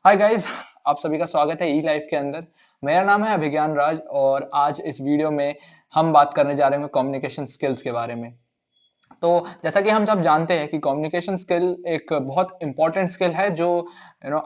Hi guys, आप सभी का स्वागत है ई लाइफ के अंदर। मेरा नाम है अभिज्ञान राज और आज इस वीडियो में हम बात करने जा रहे हैं कम्युनिकेशन स्किल्स के बारे में। तो जैसा कि हम सब जानते हैं कि कम्युनिकेशन स्किल एक बहुत इंपॉर्टेंट स्किल है जो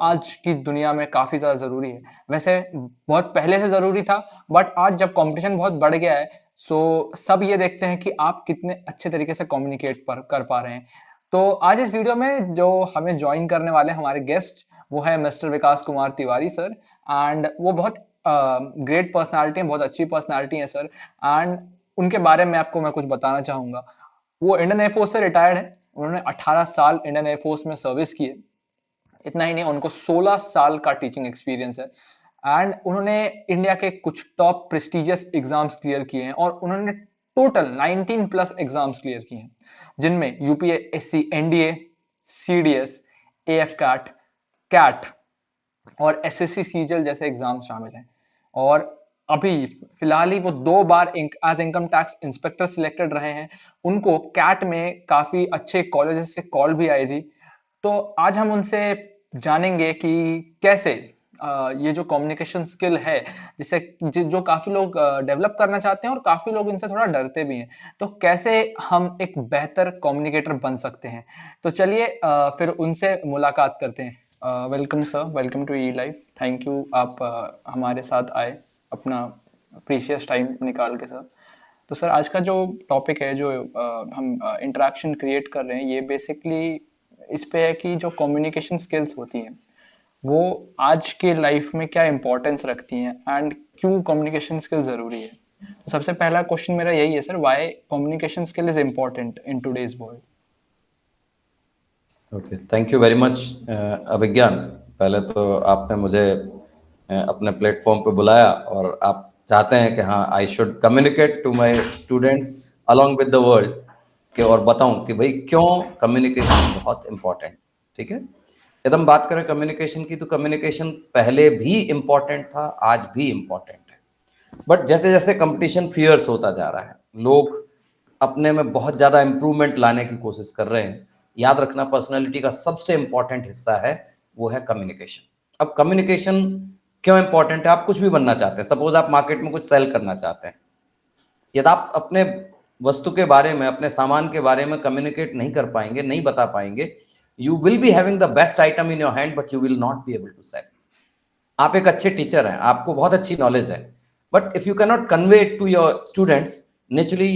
आज की दुनिया में काफ़ी ज़्यादा ज़रूरी है। वैसे बहुत पहले से ज़रूरी था, बट आज जब कंपटीशन बहुत बढ़ गया है, सो सब ये देखते हैं कि आप कितने अच्छे तरीके से कम्युनिकेट कर पा रहे हैं। तो आज इस वीडियो में जो हमें ज्वाइन करने वाले हैं हमारे गेस्ट, वो है mister Vikas Kumar Tiwari sir. And वो बहुत ग्रेट पर्सनालिटी है, बहुत अच्छी पर्सनालिटी है सर। एंड उनके बारे में आपको मैं कुछ बताना चाहूँगा। वो इंडियन एयरफोर्स से रिटायर्ड है। उन्होंने 18 साल इंडियन एयरफोर्स में सर्विस की है। इतना ही नहीं, उनको 16 साल का टीचिंग एक्सपीरियंस है। एंड उन्होंने इंडिया के कुछ टॉप प्रेस्टिजियस एग्जाम्स क्लियर किए हैं और उन्होंने टोटल 19 प्लस एग्जाम्स क्लियर किए हैं, जिनमें UPSC, NDA, CDS, AF CAT, CAT और एसएससी सीजीएल जैसे एग्जाम शामिल हैं। और अभी फिलहाल ही वो 2 बार as income tax inspector selected रहे हैं। उनको कैट में काफी अच्छे कॉलेजेस से कॉल भी आई थी। तो आज हम उनसे जानेंगे कि कैसे ये जो कम्युनिकेशन स्किल है, जिसे जो काफी लोग डेवलप करना चाहते हैं और काफी लोग इनसे थोड़ा डरते भी हैं, तो कैसे हम एक बेहतर कम्युनिकेटर बन सकते हैं। तो चलिए फिर उनसे मुलाकात करते हैं। Welcome sir, welcome to E life. Thank you, आप हमारे साथ आए अपना प्रीशियस टाइम निकाल के सर। तो सर, आज का जो टॉपिक है, जो हम इंटरेक्शन क्रिएट कर रहे हैं, ये बेसिकली इस पे है कि जो कम्युनिकेशन स्किल्स होती हैं वो आज के लाइफ में क्या इंपॉर्टेंस रखती हैं एंड क्यों कम्युनिकेशन स्किल जरूरी है। तो सबसे पहला क्वेश्चन मेरा यही है sir, why communication skill is important in today's world. Okay, thank you very much Abhigyan. पहले तो आपने मुझे अपने प्लेटफॉर्म पे बुलाया और आप चाहते हैं कि हाँ I should communicate to my students along with the world कि और बताऊं कि भाई क्यों कम्युनिकेशन बहुत इम्पोर्टेंट। ठीक है, यदि हम बात करें कम्युनिकेशन की तो कम्युनिकेशन पहले भी इम्पोर्टेंट था, आज भी इम्पोर्टेंट है। बट जैसे जैसे कंपटीशन फियर्स होता जा रहा है, लोग अपने में बहुत ज़्यादा इम्प्रूवमेंट लाने की कोशिश कर रहे हैं। याद रखना, पर्सनैलिटी का सबसे इम्पॉर्टेंट हिस्सा है वो है कम्युनिकेशन। अब कम्युनिकेशन क्यों इम्पॉर्टेंट है? आप कुछ भी बनना चाहते हैं, सपोज आप मार्केट में कुछ सेल करना चाहते हैं, यदि आप अपने वस्तु के बारे में, अपने सामान के बारे में कम्युनिकेट नहीं कर पाएंगे, नहीं बता पाएंगे, you will be having the best item in your hand but you will not be able to sell. आप एक अच्छे टीचर हैं, आपको बहुत अच्छी नॉलेज है, but if you can not convey it to your students, naturally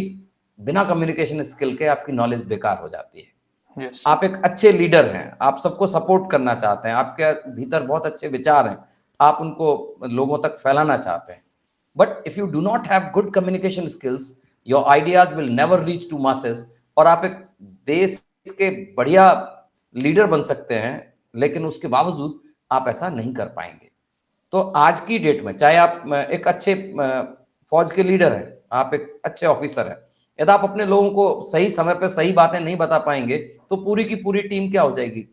बिना communication skill के आपकी नॉलेज बेकार हो जाती है। यस आप एक अच्छे लीडर हैं, आप सबको सपोर्ट करना चाहते हैं, आपके भीतर बहुत अच्छे विचार हैं, आप उनको लोगों तक फैलाना चाहते हैं, but if you do not have good communication skills, your ideas will never reach to masses. और आप एक देश के बढ़िया लीडर बन सकते हैं, लेकिन उसके बावजूद आप ऐसा नहीं कर पाएंगे। तो आज की डेट में चाहे आप एक अच्छे फौज के लीडर हैं, आप एक अच्छे ऑफिसर हैं, यदि आप अपने लोगों को सही समय पे सही बातें नहीं बता पाएंगे तो पूरी की पूरी टीम क्या हो जाएगी?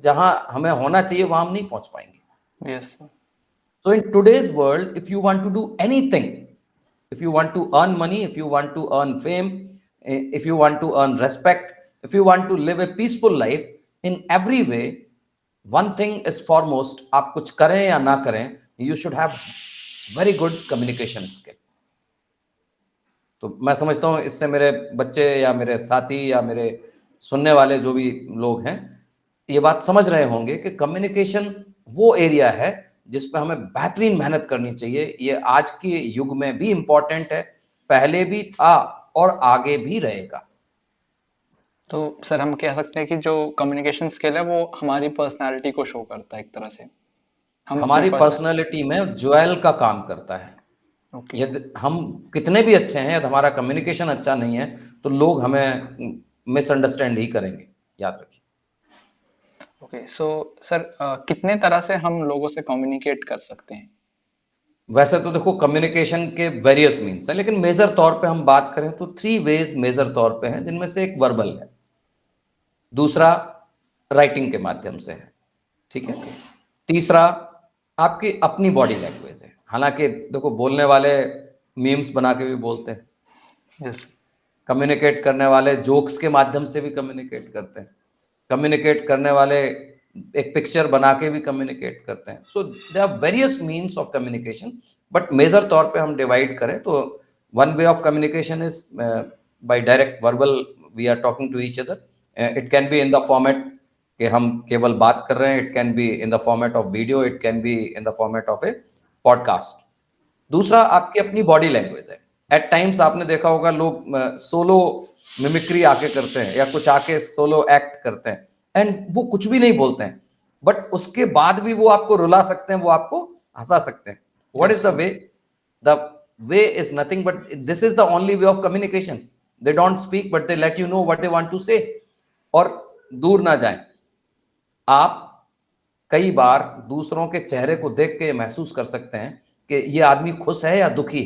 जहां हमें होना चाहिए वहां हम नहीं पहुंच पाएंगे। Yes sir. So in today's world, if you want to do anything, if you want to earn money, if you want to earn fame, if you want to earn respect, if you want to live a peaceful life, in every way, one thing is foremost, आप कुछ करें या ना करें, you should have very good communication skill। तो मैं समझता हूँ इससे मेरे बच्चे या मेरे साथी या मेरे सुनने वाले जो भी लोग हैं, ये बात समझ रहे होंगे कि कम्युनिकेशन वो एरिया है जिस पे हमें बेहतरीन मेहनत करनी चाहिए। ये आज के युग में भी इम्पोर्टेंट है, पहले भी था और आगे भी रहेगा। तो सर, हम कह सकते हैं कि जो कम्युनिकेशन स्किल है वो हमारी पर्सनालिटी को शो करता है एक तरह से। हम अपनी हमारी पर्सनल। पर्सनैलिटी में ज्वेल का काम करता है। ओके। यदि हम कितने भी अच्छे हैं, यदि हमारा कम्युनिकेशन अच्छा नहीं है तो लोग हमें मिसअंडरस्टैंड ही करेंगे, याद रखिए। ओके, सो सर, कितने तरह से हम लोगों से कम्युनिकेट कर सकते हैं। वैसे तो देखो, कम्युनिकेशन के वेरियस मीन्स हैं, लेकिन मेजर तौर पे हम बात करें तो 3 वेज मेजर तौर पे हैं, जिनमें से एक वर्बल है, दूसरा राइटिंग के माध्यम से है, ठीक है, ओके। तीसरा आपकी अपनी बॉडी लैंग्वेज है। हालांकि देखो, बोलने वाले मीम्स बना के भी बोलते हैं, यस। कम्युनिकेट करने वाले जोक्स के माध्यम से भी कम्युनिकेट करते हैं, कम्युनिकेट करने वाले एक पिक्चर बना के भी कम्युनिकेट करते हैं. So they are various means of communication, but major तौर पे हम डिवाइड करें तो one way of communication is by direct verbal, we are talking to each other. It can be in the format कि हम केवल बात कर रहे हैं, it can be in the format of video, it can be in the format of a podcast. दूसरा आपकी अपनी बॉडी लैंग्वेज है. एट टाइम्स आपने देखा होगा लोग सोलो मिमिक्री आके करते हैं या कुछ आके सोलो एक्ट करते हैं एंड वो कुछ भी नहीं बोलते हैं, बट उसके बाद भी वो आपको रुला सकते हैं, वो आपको हंसा सकते हैं. What Yes, is the sir. Way? The way is nothing but this is the only way of communication. They don't speak but they let you know what they want to say. और दूर ना जाएं, आप कई बार दूसरों के चेहरे को देख के महसूस कर सकते हैं कि ये आदमी खुश है या दुखी.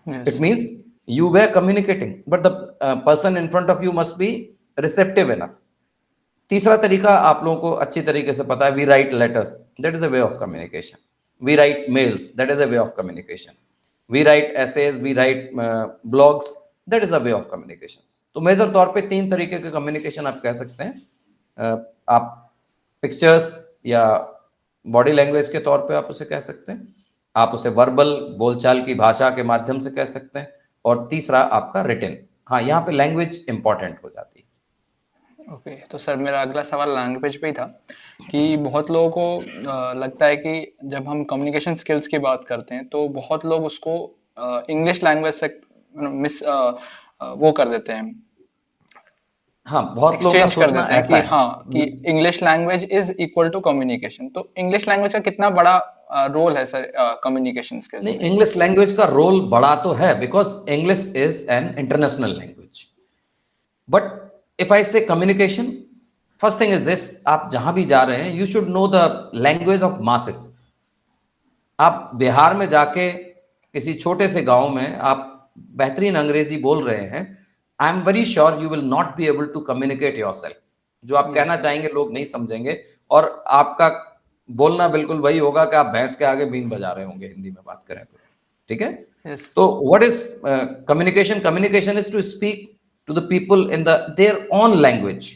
Yes, it sir. Means you were communicating but the person in front of you must be receptive enough. तीसरा तरीका आप लोगों को अच्छी तरीके से पता है, we write letters, that is a way of communication. We write mails, that is a way of communication. We write essays, we write blogs, that is a way of communication. तो मेजर तौर पे तीन तरीके के communication आप कह सकते हैं. आप पिक्चर्स या बॉडी लैंग्वेज के तौर पे आप उसे कह सकते हैं, आप उसे वर्बल बोलचाल की भाषा के माध्यम से कह सकते हैं, और तीसरा आपका रिटन. हाँ, यहाँ पे लैंग्वेज इंपॉर्टेंट हो जाती है. ओके, तो सर मेरा अगला सवाल लैंग्वेज पे ही था कि बहुत लोगों को लगता है कि जब हम कम्युनिकेशन स्किल्स की बात करते हैं तो बहुत लोग उसको इंग्लिश लैंग्वेज से मिस वो कर देते हैं, हाँ, बहुत लोगों का एक्सचेंज कर सोचना देते हैं ऐसा कि है. हाँ कि English language is equal to communication. तो इंग्लिश लैंग्वेज का कितना बड़ा रोल है सर कम्युनिकेशन स्किल्स नहीं, में? इंग्लिश लैंग्वेज का रोल बड़ा तो है because English is an international language. But if I say communication, first thing is this, आप जहां भी जा रहे हैं you should know the language of masses. आप बिहार में जाके किसी छोटे से गांव में आप बेहतरीन अंग्रेजी बोल रहे हैं, I am very sure you will not be able to communicate yourself. जो आप यस कहना सर. चाहेंगे लोग नहीं समझेंगे, और आपका बोलना बिल्कुल वही होगा कि आप भैंस के आगे बीन बजा रहे होंगे, हिंदी में बात करें तो. ठीक है. यस. तो what is communication? Communication is to speak to the people in the their own language.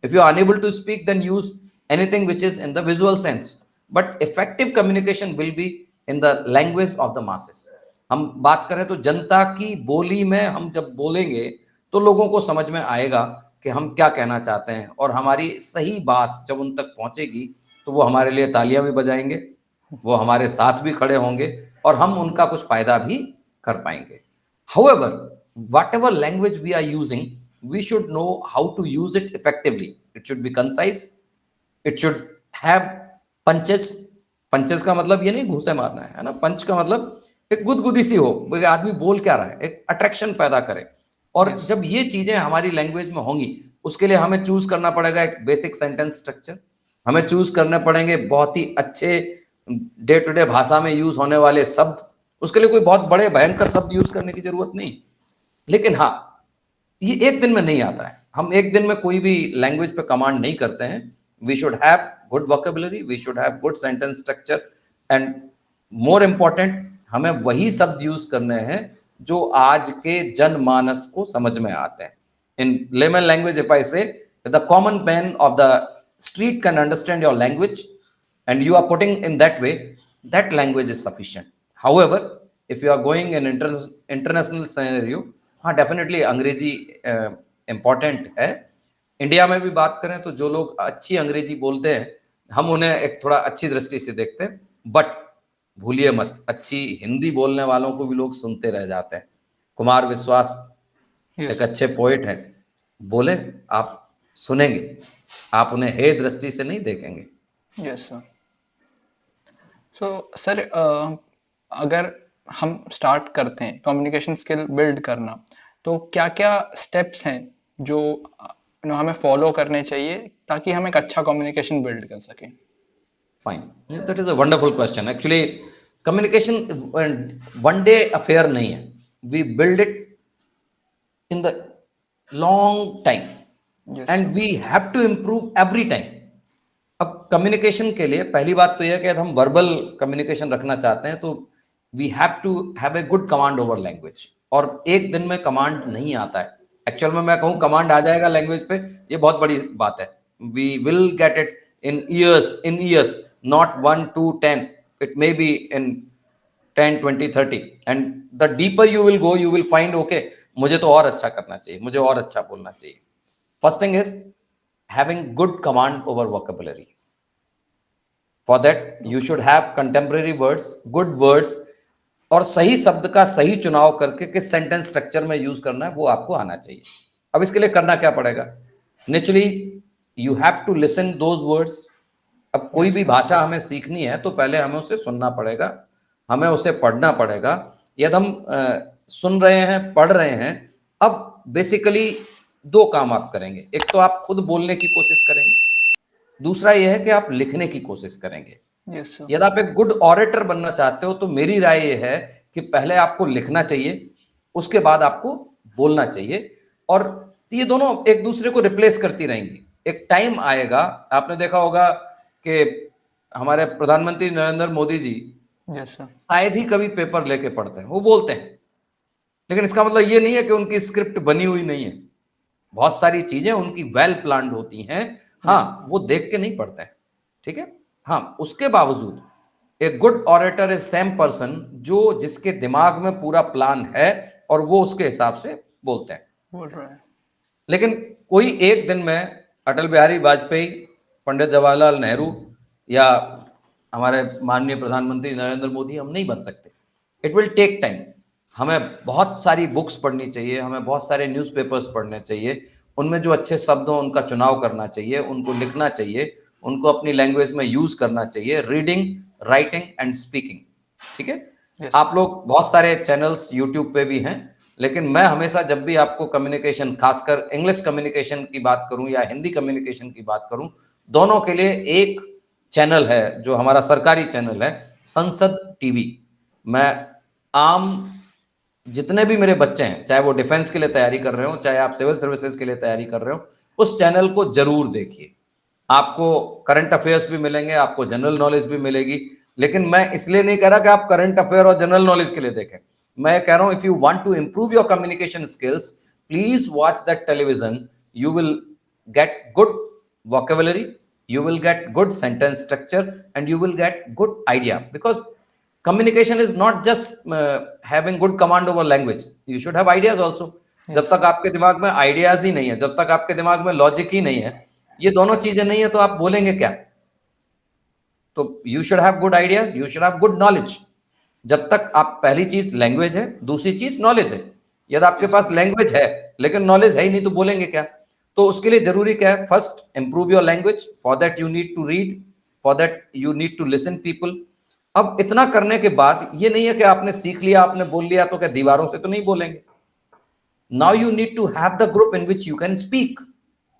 If you are unable to speak, then use anything which is in the visual sense. But effective communication will be in the language of the masses. हम बात करें तो जनता की बोली में हम जब बोलेंगे तो लोगों को समझ में आएगा कि हम क्या कहना चाहते हैं, और हमारी सही बात जब उन तक पहुंचेगी तो वो हमारे लिए तालियां भी बजाएंगे, वो हमारे साथ भी खड़े होंगे, और हम उनका कुछ फायदा भी कर पाएंगे. However, whatever language we are using, we should know how to use it effectively. It should be concise. It should have punches. Punches का मतलब ये नहीं घूसे मारना है ना. पंच का मतलब एक गुदगुदी सी हो, एक आदमी बोल क्या रहा है, एक अट्रैक्शन पैदा करे. और यस. जब ये चीजें हमारी लैंग्वेज में होंगी, उसके लिए हमें चूज करना पड़ेगा एक बेसिक सेंटेंस स्ट्रक्चर. हमें चूज करने पड़ेंगे बहुत ही अच्छे डे टू डे भाषा में यूज होने वाले शब्द. उसके लिए कोई बहुत बड़े भयंकर शब्द यूज करने की जरूरत नहीं. लेकिन हाँ, ये एक दिन में नहीं आता है. हम एक दिन में कोई भी लैंग्वेज पे कमांड नहीं करते हैं. We should have good vocabulary, we should have good sentence structure, and more important, हमें वही शब्द यूज करने हैं जो आज के जनमानस को समझ में आते हैं. इन लेमन लैंग्वेज, इफ आई से the common man of the street can understand your language and you are putting in that way, that language is sufficient. However, if you are going in international scenario, हाँ definitely अंग्रेजी important है. India में भी बात करें तो जो लोग अच्छी अंग्रेजी बोलते हैं हम उन्हें एक थोड़ा अच्छी दृष्टि से देखते हैं, बट भूलिए मत, अच्छी हिंदी बोलने वालों को भी लोग सुनते रह जाते हैं. कुमार विश्वास एक यस. अच्छे पोइट हैं, बोले आप सुनेंगे, आप उन्हें हे दृष्टि से नहीं देखेंगे. Yes sir. सो सर अगर हम स्टार्ट करते हैं कम्युनिकेशन स्किल बिल्ड करना, तो क्या क्या स्टेप्स हैं जो हमें फॉलो करने चाहिए ताकि हम एक अच्छा कम्युनिकेशन बिल्ड कर सकें? Fine, that is a wonderful question. Actually communication one day affair नहीं है. We build it in the long time yes and sir. We have to improve every time. अब कम्युनिकेशन के लिए पहली बात तो यह है कि अगर हम वर्बल कम्युनिकेशन रखना चाहते हैं तो we have to have a good command over language. और एक दिन में कमांड नहीं आता है. एक्चुअल में मैं कहूँ कमांड आ जाएगा लैंग्वेज पे, ये बहुत बड़ी बात है. We will get it in years, not 1, 2, 10. It may be in 10, 20, 30. And the deeper you will go, you will find, okay, मुझे तो और अच्छा करना चाहिए, मुझे और अच्छा बोलना चाहिए. First thing is having good command over vocabulary. For that, you should have contemporary words, good words, और सही शब्द का सही चुनाव करके किस सेंटेंस स्ट्रक्चर में यूज करना है वो आपको आना चाहिए. अब इसके लिए करना क्या पड़ेगा? Naturally you have to listen those words. अब कोई भी भाषा हमें सीखनी है तो पहले हमें उसे सुनना पड़ेगा, हमें उसे पढ़ना पड़ेगा. यदि हम सुन रहे हैं, पढ़ रहे हैं, अब बेसिकली दो काम आप करेंगे. एक तो आप खुद बोलने की कोशिश करेंगे, दूसरा यह है कि आप लिखने की कोशिश करेंगे. Yes sir. यदि आप एक गुड ऑरेटर बनना चाहते हो तो मेरी राय यह है कि पहले आपको लिखना चाहिए, उसके बाद आपको बोलना चाहिए, और ये दोनों एक दूसरे को रिप्लेस करती रहेंगी. एक टाइम आएगा, आपने देखा होगा कि हमारे प्रधानमंत्री नरेंद्र मोदी जी यस सर. शायद ही कभी पेपर लेके पढ़ते हैं, वो बोलते हैं, लेकिन इसका मतलब ये नहीं है कि उनकी स्क्रिप्ट बनी हुई नहीं है. बहुत सारी चीजें उनकी वेल प्लान्ड होती हैं. हाँ, वो देख के नहीं पढ़ते हैं, ठीक है. हाँ, उसके बावजूद एक good orator is same person जो जिसके दिमाग में पूरा प्लान है और वो उसके हिसाब से बोलते हैं. बोल रहा है. लेकिन कोई एक दिन में अटल बिहारी वाजपेयी, पंडित जवाहरलाल नेहरू या हमारे माननीय प्रधानमंत्री नरेंद्र मोदी हम नहीं बन सकते. It will take time. हमें बहुत सारी बुक्स पढ़नी चाहिए, हमें बहुत सारे न्यूज़पेपर्स पढ़ने चाहिए, उनमें जो अच्छे शब्द हों उनका चुनाव करना चाहिए, उनको लिखना चाहिए, उनको अपनी लैंग्वेज में यूज करना चाहिए. रीडिंग, राइटिंग एंड स्पीकिंग, ठीक है. Yes. आप लोग बहुत सारे चैनल्स यूट्यूब पे भी हैं, लेकिन मैं हमेशा जब भी आपको कम्युनिकेशन, खासकर इंग्लिश कम्युनिकेशन की बात करूं या हिंदी कम्युनिकेशन की बात करूं, दोनों के लिए एक चैनल है जो हमारा सरकारी चैनल है, संसद टीवी. मैं आम जितने भी मेरे बच्चे हैं, चाहे वो डिफेंस के लिए तैयारी कर रहे हो, चाहे आप सिविल सर्विसेज के लिए तैयारी कर रहे हो, उस चैनल को जरूर देखिए. आपको करंट अफेयर्स भी मिलेंगे, आपको जनरल नॉलेज भी मिलेगी. लेकिन मैं इसलिए नहीं कह रहा कि आप करंट अफेयर और जनरल नॉलेज के लिए देखें. मैं कह रहा हूं, if you want to improve your communication skills, please watch that television. You will get good vocabulary, you will get good sentence structure, and you will get good idea. Because communication is not just having good command over language, you should have ideas also. जब तक आपके दिमाग में ideas ही नहीं है, जब तक आपके दिमाग में लॉजिक ही नहीं है, ये दोनों चीजें नहीं है, तो आप बोलेंगे क्या? तो you should have good ideas, you should have good knowledge. जब तक आप, पहली चीज लैंग्वेज है, दूसरी चीज नॉलेज है. यदि आपके पास लैंग्वेज है लेकिन नॉलेज है ही नहीं तो बोलेंगे क्या? तो उसके लिए जरूरी क्या है? First, improve your language. For that you need to read, for that you need to listen people. अब इतना करने के बाद ये नहीं है कि आपने सीख लिया, आपने बोल लिया, तो क्या दीवारों से तो नहीं बोलेंगे. Now you need to have the group in which you can speak.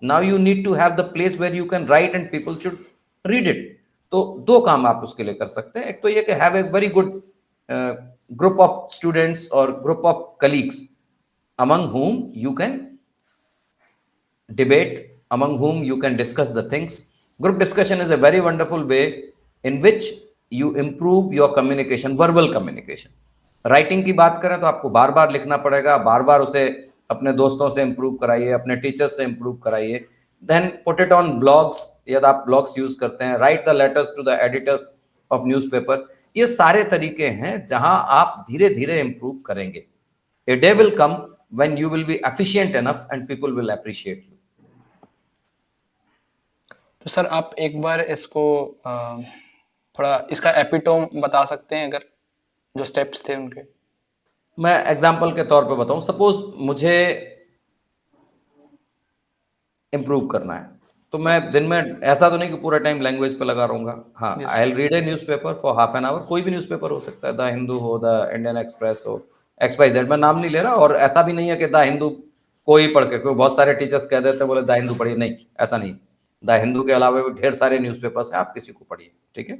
Now you need to have the place where you can write and people should read it. तो दो काम आप उसके लिए कर सकते हैं. एक तो ये कि have a very good group of students और group of colleagues among whom you can debate, among whom you can discuss the things. Group discussion is a very wonderful way in which you improve your communication, verbal communication. Writing की बात करें तो आपको बार बार लिखना पड़ेगा, बार बार उसे अपने दोस्तों से इंप्रूव कराइए, अपने टीचर्स से इंप्रूव कराइए. Then put it on blogs, यदि आप ब्लॉग्स यूज करते हैं. Write the letters to the editors of newspaper. ये सारे तरीके हैं जहां आप धीरे धीरे इंप्रूव करेंगे. A day will come when you will be efficient enough and people will appreciate you. तो सर आप एक बार इसको थोड़ा इसका एपिटोम बता सकते हैं, अगर जो स्टेप्स थे उनके? मैं एग्जाम्पल के तौर पे बताऊं. सपोज मुझे इंप्रूव करना है, तो मैं दिन में ऐसा तो नहीं कि पूरा टाइम लैंग्वेज पे लगा रहूंगा. हाँ, I will read A newspaper for half an hour. कोई भी न्यूज़पेपर हो सकता है, द हिंदू हो, द इंडियन एक्सप्रेस हो, XYZ. मैं नाम नहीं ले रहा, और ऐसा भी नहीं है कि द हिंदू को ही पढ़ के, क्योंकि बहुत सारे टीचर्स कह देते हैं, बोले द हिंदू पढ़िए. नहीं, ऐसा नहीं. द हिंदू के अलावा भी ढेर सारे न्यूज़पेपर्स हैं, आप किसी को पढ़िए, ठीक है.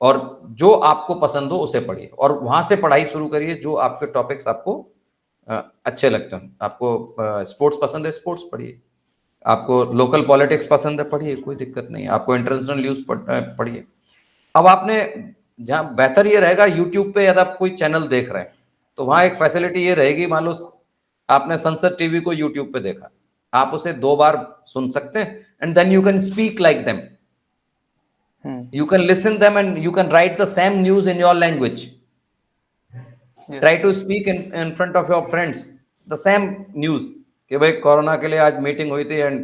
और जो आपको पसंद हो उसे पढ़िए, और वहां से पढ़ाई शुरू करिए जो आपके टॉपिक्स आपको अच्छे लगते हैं. आपको स्पोर्ट्स पसंद है, स्पोर्ट्स पढ़िए. आपको लोकल पॉलिटिक्स पसंद है, पढ़िए, कोई दिक्कत नहीं है. आपको इंटरनेशनल न्यूज पढ़िए. अब आपने, जहां बेहतर ये रहेगा, यूट्यूब पे यदि आप कोई चैनल देख रहे हैं तो वहां एक फैसिलिटी ये रहेगी, मान लो आपने संसद टीवी को यूट्यूब पे देखा, आप उसे 2 बार सुन सकते हैं, and then you can speak like them. You can listen them and you can write the same news in your language. Try Yes. to speak in front of your friends the same news कि भाई corona के लिए आज meeting हुई थी and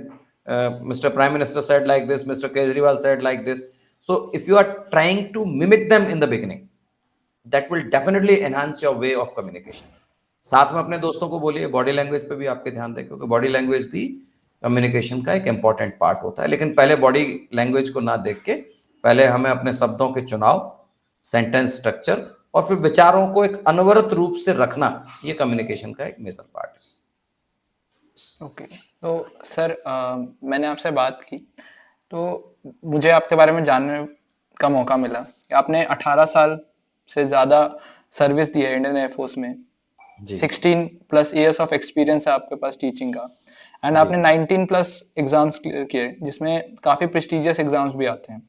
Mr. Prime Minister said like this, Mr. Kejriwal said like this. So if you are trying to mimic them in the beginning, that will definitely enhance your way of communication. साथ में अपने दोस्तों को बोलिए, body language पे भी आपके ध्यान दें, क्योंकि बॉडी लैंग्वेज भी कम्युनिकेशन का एक इंपॉर्टेंट पार्ट होता है। लेकिन पहले बॉडी लैंग्वेज को ना देख के पहले हमें अपने शब्दों के चुनाव, सेंटेंस स्ट्रक्चर और फिर विचारों को एक अनवरत रूप से रखना, ये कम्युनिकेशन का एक मेजर पार्ट है। ओके, तो सर मैंने आपसे बात की तो मुझे आपके बारे में जानने का मौका मिला कि आपने 18 साल से ज़्यादा सर्विस दी है इंडियन एयरफोर्स में। 16 प्लस ईयर्स ऑफ एक्सपीरियंस है आपके पास टीचिंग का, एंड आपने 19 प्लस एग्जाम्स क्लियर किए जिसमें काफ़ी प्रेस्टिजियस एग्जाम्स भी आते हैं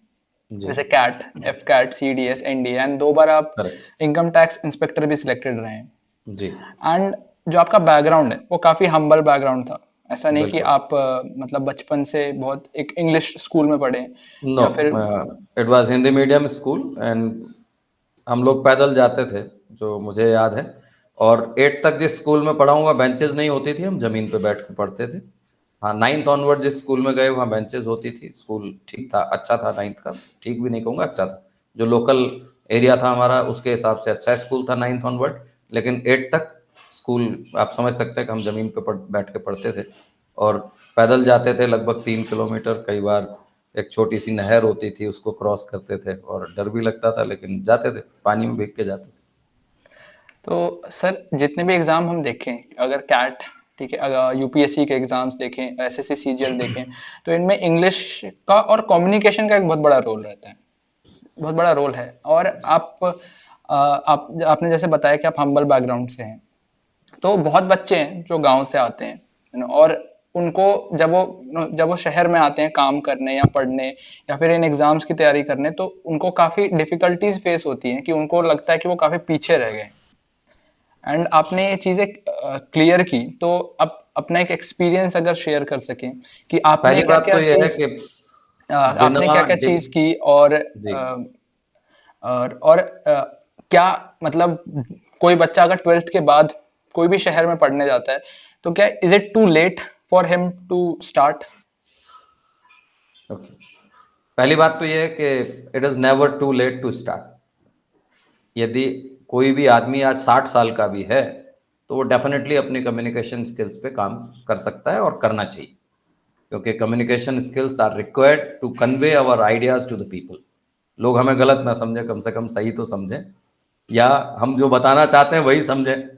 जैसे CAT, AFCAT, C D S, N D, and 2 बार आप इनकम टैक्स इंस्पेक्टर भी सिलेक्टेड रहे हैं जी। एंड जो आपका बैकग्राउंड है वो काफ़ी हम्बल बैकग्राउंड था। ऐसा नहीं कि आप मतलब बचपन से बहुत एक इंग्लिश स्कूल में पढ़े नो, या फिर it was Hindi medium school and हम लोग पैदल जाते थे जो मुझे याद है। और 8 तक जिस स्कूल में पढ़ा हूँ वहाँ बेंचेस नहीं होती थी, हम जमीन पे बैठ के पढ़ते थे। हाँ, 9th ऑनवर्ड जिस स्कूल में गए वहाँ बेंचेस होती थी। स्कूल ठीक था, अच्छा था 9th का, ठीक भी नहीं कहूँगा, अच्छा था। जो लोकल एरिया था हमारा उसके हिसाब से अच्छा स्कूल था 9th ऑनवर्ड। लेकिन 8 तक स्कूल आप समझ सकते हैं कि हम जमीन पे बैठ के पढ़ते थे और पैदल जाते थे लगभग 3 किलोमीटर। कई बार एक छोटी सी नहर होती थी उसको क्रॉस करते थे और डर भी लगता था, लेकिन जाते थे, पानी में भीग के जाते थे। तो सर जितने भी एग्ज़ाम हम देखें, अगर कैट ठीक है, अगर यूपीएससी के एग्ज़ाम्स देखें, एसएससी सीजीएल देखें, तो इनमें इंग्लिश का और कम्युनिकेशन का एक बहुत बड़ा रोल रहता है, बहुत बड़ा रोल है। और आपने जैसे बताया कि आप हम्बल बैकग्राउंड से हैं, तो बहुत बच्चे हैं जो गांव से आते हैं और उनको जब वो शहर में आते हैं काम करने या पढ़ने या फिर इन एग्जाम्स की तैयारी करने, तो उनको काफ़ी डिफ़िकल्टीज फेस होती हैं कि उनको लगता है कि वो काफ़ी पीछे रह गए। एंड आपने ये चीज़ें क्लियर की, तो आप अपना एक एक्सपीरियंस अगर शेयर कर सकें कि आपने पहली क्या बात क्या तो ये है चीज़ कि आपने बिना क्या क्या डिग चीज़ की और जी। क्या मतलब कोई बच्चा अगर 12th के बाद कोई भी शहर में पढ़ने जाता है तो क्या is it too late for him to start? Okay, पहली बात तो ये है कि it is never too late to start. यदि कोई भी आदमी आज 60 साल का भी है तो वो डेफिनेटली अपनी कम्युनिकेशन स्किल्स पे काम कर सकता है और करना चाहिए, क्योंकि communication skills are required to convey our ideas to the people. लोग हमें गलत ना समझें, कम से कम सही तो समझें, या हम जो बताना चाहते हैं वही समझें।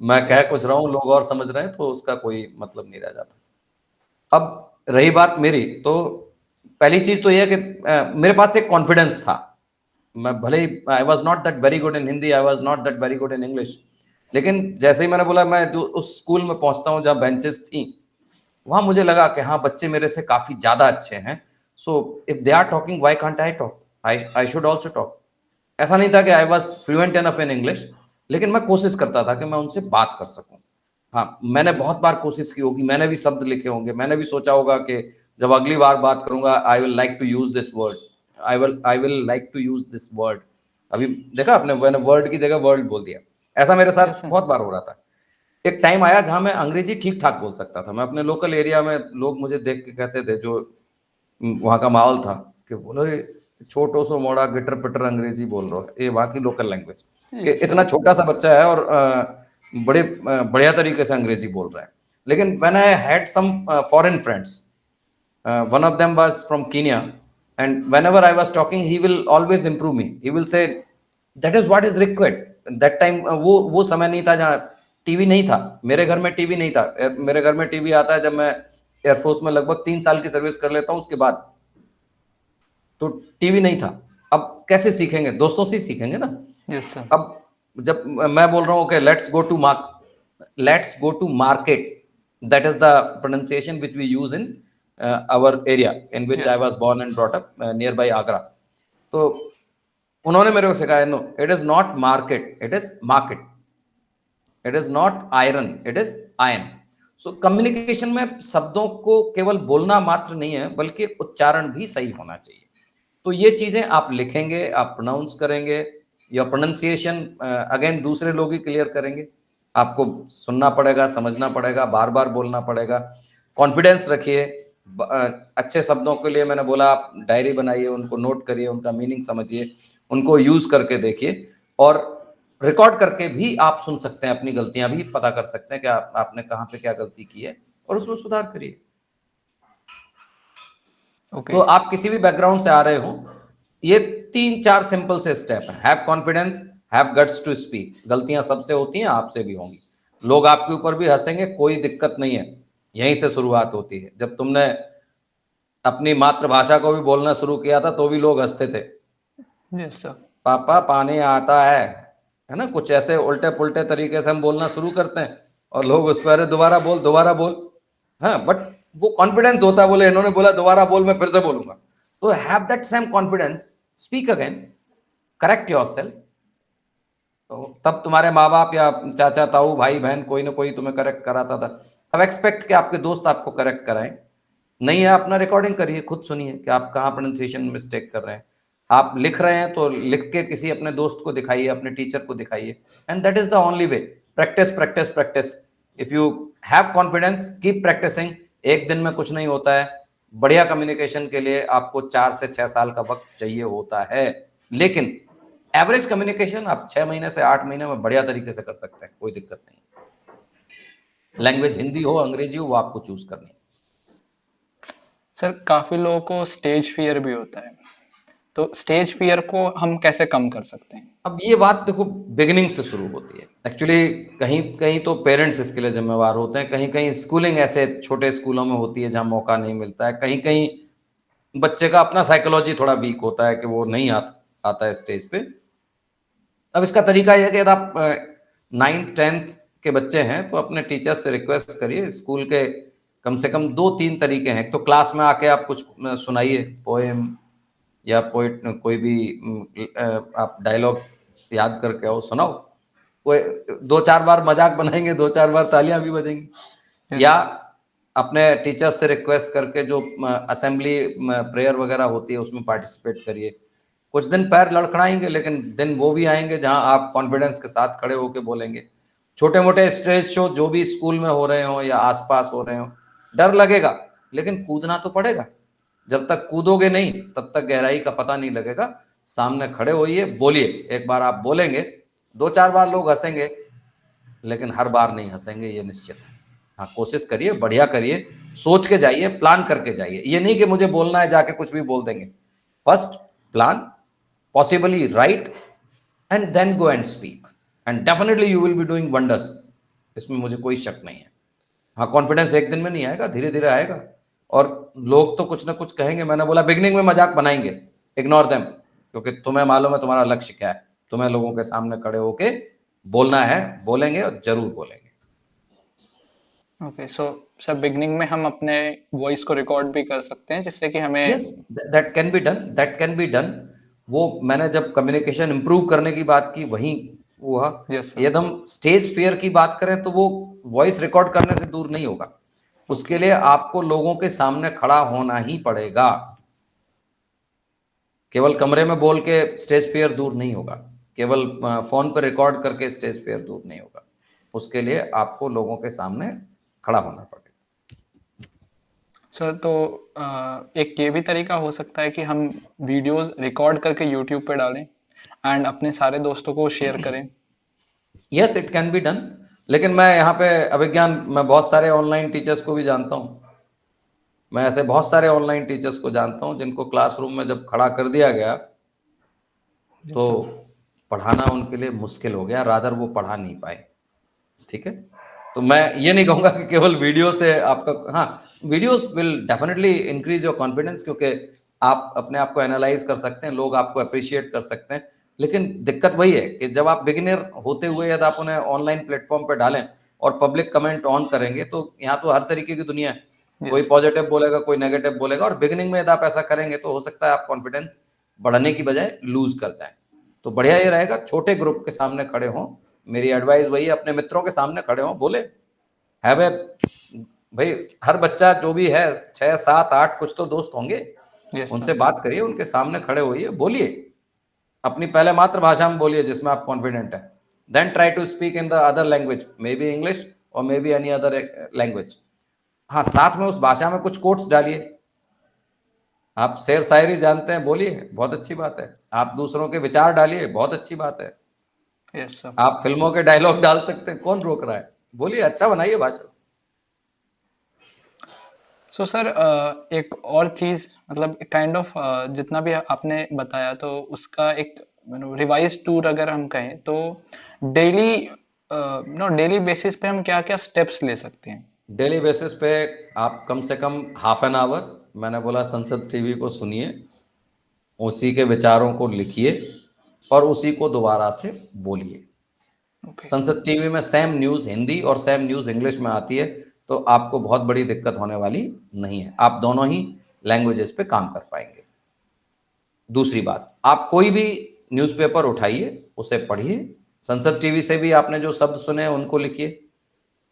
मैं कह यस कुछ रहा हूँ, लोग और समझ रहे हैं, तो उसका कोई मतलब नहीं रह जाता। अब रही बात मेरी, तो पहली चीज़ तो ये है कि मेरे पास एक कॉन्फिडेंस था। मैं भले ही I was not that very good in Hindi, I was not that very good in English, लेकिन जैसे ही मैंने बोला मैं जो उस स्कूल में पहुँचता हूँ जहाँ बेंचेस थी, वहाँ मुझे लगा कि हाँ, बच्चे मेरे से काफ़ी ज़्यादा अच्छे हैं। So if they are talking, why can't I talk? I should also talk. ऐसा नहीं था कि I was fluent enough in English, लेकिन मैं कोशिश करता था कि मैं उनसे बात कर सकूँ। हाँ, मैंने बहुत बार कोशिश की होगी, मैंने भी शब्द लिखे होंगे, मैंने भी सोचा होगा कि जब अगली बार बात करूँगा, I will like to use this word, I will like to use this word. अभी देखा आपने, मैंने वर्ड की जगह वर्ल्ड बोल दिया। ऐसा मेरे साथ यस बहुत बार हो रहा था। एक टाइम आया जहाँ मैं अंग्रेजी ठीक-ठाक बोल सकता था। मैं अपने लोकल एरिया में लोग मुझे देख के कहते थे, जो वहाँ का माहौल था, कि बोलो रे छोटो सो मोड़ा गिटर-पिटर अंग्रेजी बोल रहा है। ये वहाँ की लोकल लैंग्वेज, कि यस इतना छोटा-सा बच्चा है और बड़े बढ़िया तरीके से अंग्रेजी बोल रहा है। लेकिन when I had some foreign friends, one of them was from Kenya, and whenever I was talking, he will always improve me. He will say, that is what is required. That time वो समय नहीं था जहाँ TV नहीं था। मेरे घर में टीवी नहीं था। मेरे घर में टीवी आता है जब मैं एयरफोर्स में लगभग 3 साल की सर्विस कर लेता हूँ, उसके बाद तो टीवी नहीं था। अब कैसे सीखेंगे? दोस्तों से ही सीखेंगे ना। Yes sir. अब जब मैं बोल रहा हूँ कि let's go to market, that is the pronunciation which we use in our area in which I yes was born and brought up near by Agra. तो उन्होंने मेरे को सिखाया, no, it is not market, it is market. It is not iron, it is ion. So communication में शब्दों को केवल बोलना मात्र नहीं है, बल्कि उच्चारण भी सही होना चाहिए। तो ये चीजें आप लिखेंगे, आप प्रोनाउंस करेंगे, या प्रोनाउंसिएशन अगेन दूसरे लोग ही क्लियर करेंगे, आपको सुनना पड़ेगा, समझना पड़ेगा, बार बार बोलना पड़ेगा। कॉन्फिडेंस रखिए। अच्छे शब्दों के लिए मैंने बोला आप डायरी बनाइए, उनको नोट करिए, उनका मीनिंग समझिए, उनको यूज करके देखिए, और रिकॉर्ड करके भी आप सुन सकते हैं, अपनी गलतियां भी पता कर सकते हैं कि आपने कहाँ पे क्या गलती की है, और उसमें सुधार करिए। ओके। तो आप किसी भी बैकग्राउंड से आ रहे हो, ये 3-4 सिंपल से स्टेप हैं। Have confidence, have guts to speak. गलतियां सबसे होती हैं, आपसे भी होंगी, लोग आपके ऊपर भी हंसेंगे, कोई दिक्कत नहीं है, यहीं से शुरुआत होती है। जब तुमने अपनी मातृभाषा को भी बोलना शुरू किया था तो भी लोग हंसते थे, यस सर। पापा पानी आता है ना, कुछ ऐसे उल्टे पुल्टे तरीके से हम बोलना शुरू करते हैं, और लोग उस पर अरे दोबारा बोल, दोबारा बोल। हाँ, बट वो कॉन्फिडेंस होता है, बोले इन्होंने बोला दोबारा बोल, मैं फिर से बोलूंगा। तो have that same confidence, speak again, correct yourself. तो तब तुम्हारे माँ बाप या चाचा ताऊ भाई बहन कोई ना कोई तुम्हें करेक्ट कराता था। अब एक्सपेक्ट कि आपके दोस्त आपको करेक्ट कराएं नहीं है, अपना रिकॉर्डिंग करिए, खुद सुनिए कि आप कहाँ प्रोनाउंसिएशन मिस्टेक कर रहे हैं। आप लिख रहे हैं तो लिख के किसी अपने दोस्त को दिखाइए, अपने टीचर को दिखाइए, and that is the only way. Practice practice practice. If you have confidence, keep practicing. एक दिन में कुछ नहीं होता है। बढ़िया कम्युनिकेशन के लिए आपको 4 से 6 साल का वक्त चाहिए होता है, लेकिन एवरेज कम्युनिकेशन आप 6 महीने से 8 महीने में बढ़िया तरीके से कर सकते हैं, कोई दिक्कत नहीं। ओके लैंग्वेज हिंदी हो अंग्रेजी हो, वो आपको चूज करनी है। सर, काफी लोगों को स्टेज फियर भी होता है, तो स्टेज फियर को हम कैसे कम कर सकते हैं? अब ये बात देखो बिगिनिंग से शुरू होती है एक्चुअली। कहीं कहीं तो पेरेंट्स इसके लिए जिम्मेवार होते हैं, कहीं कहीं स्कूलिंग ऐसे छोटे स्कूलों में होती है जहां मौका नहीं मिलता है, कहीं कहीं बच्चे का अपना साइकोलॉजी थोड़ा वीक होता है कि वो नहीं आता है स्टेज पे। अब इसका तरीका यह है कि यदि आप 9th 10th के बच्चे हैं तो अपने टीचर से रिक्वेस्ट करिए, स्कूल के कम से कम 2-3 तरीके हैं। तो क्लास में आके आप कुछ सुनाइए, पोएम या पोइट, कोई भी आप डायलॉग याद करके आओ, सुनाओ। कोई 2-4 बार मजाक बनाएंगे, 2-4 बार तालियां भी बजेंगी। यस। या अपने टीचर से रिक्वेस्ट करके जो असेंबली प्रेयर वगैरह होती है उसमें पार्टिसिपेट करिए। कुछ दिन पैर लड़खड़ाएंगे, लेकिन दिन वो भी आएंगे जहां आप कॉन्फिडेंस के साथ खड़े होकर बोलेंगे। छोटे मोटे स्टेज शो जो भी स्कूल में हो रहे हो या आसपास हो रहे हो, डर लगेगा, लेकिन कूदना तो पड़ेगा। जब तक कूदोगे नहीं तब तक गहराई का पता नहीं लगेगा। सामने खड़े होइए, बोलिए। एक बार आप बोलेंगे, 2-4 बार लोग हंसेंगे, लेकिन हर बार नहीं हंसेंगे, ये निश्चित है। हाँ, कोशिश करिए, बढ़िया करिए, सोच के जाइए, प्लान करके जाइए। ये नहीं कि मुझे बोलना है जाके कुछ भी बोल देंगे। First plan, possibly write, and then go and speak, and definitely you will be doing wonders. इसमें मुझे कोई शक नहीं है। हाँ, कॉन्फिडेंस एक दिन में नहीं आएगा, धीरे धीरे आएगा। और लोग तो कुछ ना कुछ कहेंगे, मैंने बोला बिगनिंग में मजाक बनाएंगे, इग्नोर देम, क्योंकि तुम्हें मालूम है तुम्हारा लक्ष्य क्या है। तुम्हें लोगों के सामने खड़े होके बोलना है, बोलेंगे और जरूर बोलेंगे। ओके, सो सर बिगनिंग में हम अपने वॉइस को रिकॉर्ड भी कर सकते हैं जिससे कि हमें। Yes, that can be done, that can be done. वो मैंने जब कम्युनिकेशन इंप्रूव करने की बात की वहीं वो हुआ। Yes sir. यदि हम स्टेज फेयर की बात करें तो वो वॉइस रिकॉर्ड करने से दूर नहीं होगा। उसके ओके। लिए आपको लोगों के सामने खड़ा होना ही पड़ेगा। केवल कमरे में बोल के स्टेज फेयर दूर नहीं होगा, केवल फोन पर रिकॉर्ड करके स्टेज फेयर दूर नहीं होगा। उसके लिए आपको लोगों के सामने खड़ा होना पड़ेगा। सर, तो एक ये भी तरीका हो सकता है कि हम वीडियोस रिकॉर्ड करके यूट्यूब पे डालें एंड अपने सारे दोस्तों को शेयर करें। Yes, it can be done. लेकिन मैं यहाँ पे अभिज्ञान, मैं बहुत सारे ऑनलाइन टीचर्स को भी जानता हूँ। मैं ऐसे बहुत सारे ऑनलाइन टीचर्स को जानता हूँ जिनको क्लासरूम में जब खड़ा कर दिया गया तो यस सर। पढ़ाना उनके लिए मुश्किल हो गया, रादर वो पढ़ा नहीं पाए। ठीक है। तो मैं ये नहीं कहूंगा कि केवल वीडियो से आपका, हाँ, videos will definitely increase your confidence, क्योंकि आप अपने आप को एनालाइज कर सकते हैं, लोग आपको अप्रिशिएट कर सकते हैं। लेकिन दिक्कत वही है कि जब आप बिगिनर होते हुए यदि आप उन्हें ऑनलाइन प्लेटफॉर्म पर डालें और पब्लिक कमेंट ऑन करेंगे, तो यहाँ तो हर तरीके की दुनिया है। कोई यस। पॉजिटिव बोलेगा, कोई नेगेटिव बोलेगा, और बिगिनिंग में यदि आप ऐसा करेंगे तो हो सकता है आप कॉन्फिडेंस बढ़ने की बजाय लूज कर जाए। तो बढ़िया ये रहेगा छोटे ग्रुप के सामने खड़े हों। मेरी एडवाइस वही है, अपने मित्रों के सामने खड़े हों, बोले। हैव ए, भाई हर बच्चा जो भी है 6 7 8 कुछ तो दोस्त होंगे। यस उनसे सर। बात करिए, उनके सामने खड़े होइए, बोलिए, अपनी पहले मातृभाषा में बोलिए जिसमें आप कॉन्फिडेंट हैं। Then try to speak in the other language, maybe English और maybe any other language. हाँ, साथ में उस भाषा में कुछ कोट्स डालिए। आप शेर शायरी जानते हैं, बोलिए, बहुत अच्छी बात है। आप दूसरों के विचार डालिए, बहुत अच्छी बात है। Yes sir. आप फिल्मों के डायलॉग डाल सकते हैं, कौन रोक रहा है? बोलिए, अच्छा बनाइए भाषण। सो सर एक और चीज़, मतलब काइंड ऑफ जितना भी आपने बताया तो उसका एक रिवाइज टूर अगर हम कहें तो डेली डेली बेसिस पे हम क्या क्या स्टेप्स ले सकते हैं? डेली बेसिस पे आप कम से कम हाफ एन आवर, मैंने बोला संसद टीवी को सुनिए, उसी के विचारों को लिखिए और उसी को दोबारा से बोलिए। ओके। संसद टीवी में सेम न्यूज़ हिंदी और सेम न्यूज़ इंग्लिश में आती है, तो आपको बहुत बड़ी दिक्कत होने वाली नहीं है। आप दोनों ही लैंग्वेजेस पे काम कर पाएंगे। दूसरी बात, आप कोई भी न्यूज़पेपर उठाइए, उसे पढ़िए। संसद टीवी से भी आपने जो शब्द सुने उनको लिखिए।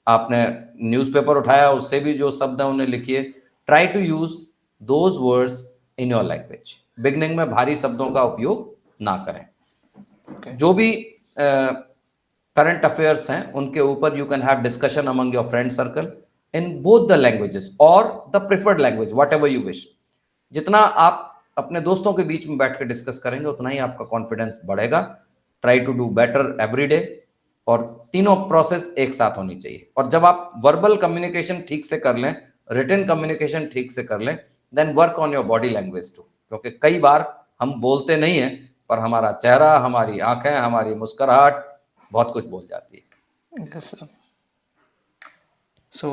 आपने न्यूज़पेपर उठाया, उससे भी जो शब्द हैं उन्हें लिखिए। Try to use those words in your language. Beginning में भारी शब्दों का उपयोग ना करें। ओके। जो भी करंट अफेयर्स हैं उनके ऊपर you can have discussion among your friend circle in both the languages और the preferred language, whatever you wish. जितना आप अपने दोस्तों के बीच में बैठ कर डिस्कस करेंगे उतना ही आपका कॉन्फिडेंस बढ़ेगा। Try to do better every day. और तीनों प्रोसेस एक साथ होनी चाहिए। और जब आप वर्बल कम्युनिकेशन ठीक से कर लें, रिटन कम्युनिकेशन ठीक से कर लें, then work on your body language too. क्योंकि कई बार हम बोलते नहीं हैं, पर हमारा चेहरा, हमारी आंखें, हमारी मुस्कुराहट बहुत कुछ बोल जाती है। Yes sir. So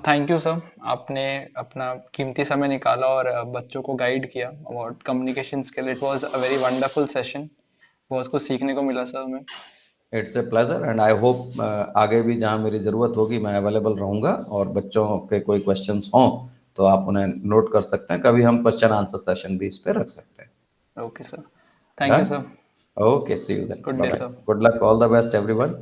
thank you sir, आपने अपना कीमती समय निकाला और बच्चों को गाइड किया about communication skill. It was a very wonderful session. बहुत कुछ सीखने को मिला सर हमें। It's a pleasure and I hope आगे भी जहाँ मेरी ज़रूरत होगी मैं अवेलेबल रहूँगा। और बच्चों के कोई क्वेश्चंस हों तो आप उन्हें नोट कर सकते हैं। कभी हम क्वेश्चन आंसर सेशन भी इस पे रख सकते हैं। Okay sir. Thank you done. Sir. Okay, see you then, good bye day bye. Sir. Good luck, all the best everyone.